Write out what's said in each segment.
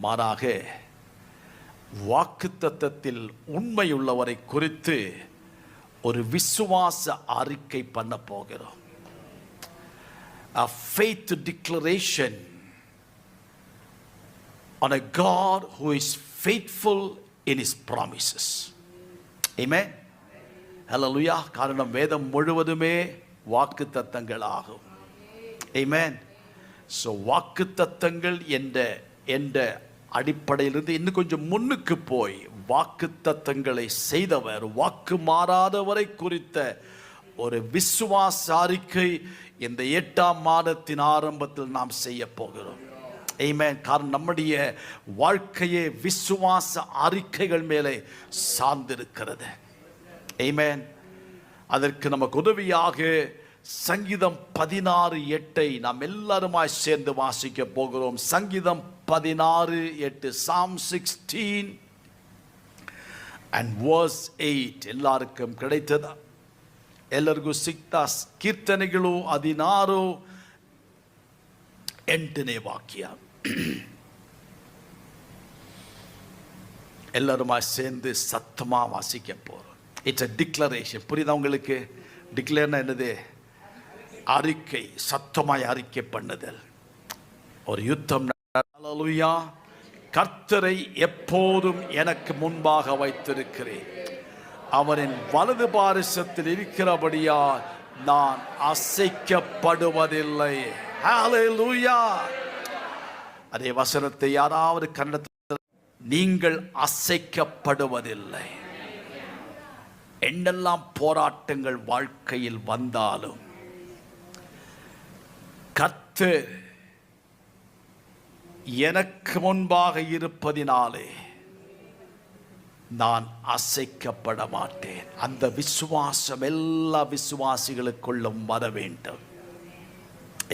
மாறாக வாக்குத்தத்தத்தில் உண்மையுள்ளவரை குறித்து ஒரு விசுவாச அறிக்கை பண்ண போகிறோம். A faith declaration on a God who is faithful in his promises. Amen. Hallelujah. காரணம் வேதம் முழுவதுமே வாக்குத்தத்தங்கள் ஆகும். Amen. So வாக்குத்தத்தங்கள் என்ற அடிப்படையிலிருந்து இன்னும் கொஞ்சம் முன்னுக்கு போய் வாக்குத்தத்தங்களை செய்தவர், வாக்கு மாறாதவரை குறித்த ஒரு விசுவாச அறிக்கை இந்த 8ஆம் மாதத்தின் ஆரம்பத்தில் நாம் செய்ய போகிறோம். ஆமென். காரணம் நம்முடைய வாழ்க்கையே விசுவாச அறிக்கைகள் மேலே சார்ந்திருக்கிறது. ஆமென். அதற்கு நமக்கு உதவியாக சங்கீதம் 16:8 நாம் எல்லாருமாய் சேர்ந்து வாசிக்க போகிறோம். சங்கீதம் 16:8, Psalm 16 and verse 8 எல்லாருக்கும் கிடைத்ததா? ಎಲ್ಲರಿಗೂ ಸಿಕ್ತಾ? ಕೀರ್ತನೆಗಳು 16:8 ವಾಕ್ಯ எல்லாருமாய் சேர்ந்து சத்தமா வாசிக்க போறோம். It's a declaration. புரியுதா உங்களுக்கு? டிக்ளேர்னா என்னது? அறிக்கை, சத்தமாய் அறிக்கை பண்ணுதல். ஒரு யுத்தம். ஹல்லேலூயா. கர்த்தரை எப்போதும் எனக்கு முன்பாக வைத்திருக்கிறேன், அவரின் வலது பாரிசத்தில் இருக்கிறபடியா நான் அசைக்கப்படுவதில்லை. ஹல்லேலூயா. அதே வசனத்தை யாராவது கண்டத்தில் நீங்கள் அசைக்கப்படுவதில்லை. என்னெல்லாம் போராட்டங்கள் வாழ்க்கையில் வந்தாலும் கர்த்தர் எனக்கு முன்பாக இருப்பதினாலே நான் அசைக்கப்பட மாட்டேன். அந்த விசுவாசம் எல்லா விசுவாசிகளுக்குள்ளும் வர வேண்டும்.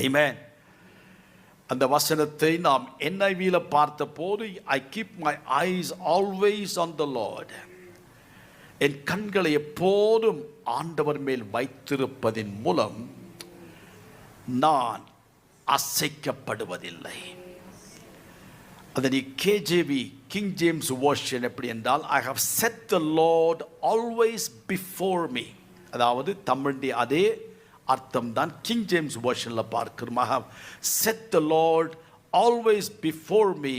ஆமென். அந்த வசனத்தை நாம் NIV-ல பார்த்த போது, I keep my eyes always on the Lord. என் கண்களை எப்போதும் ஆண்டவர் மேல் வைத்திருப்பதின் மூலம் நான் அசைக்கப்படுவதில்லை. அதனை KJV, King James Version எப்படி என்றால், I have set the Lord always before me. அதாவது தமிழுடைய அதே அர்த்தம் தான் King James Versionல பார்க்கிறோம். I have set the Lord always before me,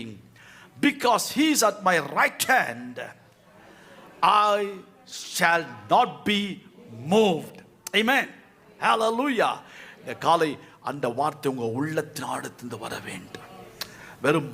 because he is at my right hand, I shall not be moved. Amen. Hallelujah. இந்த காலை அந்த வார்த்தை உங்க உள்ளத்தின் ஆழத்திலிருந்து வர வேண்டும். வெறும்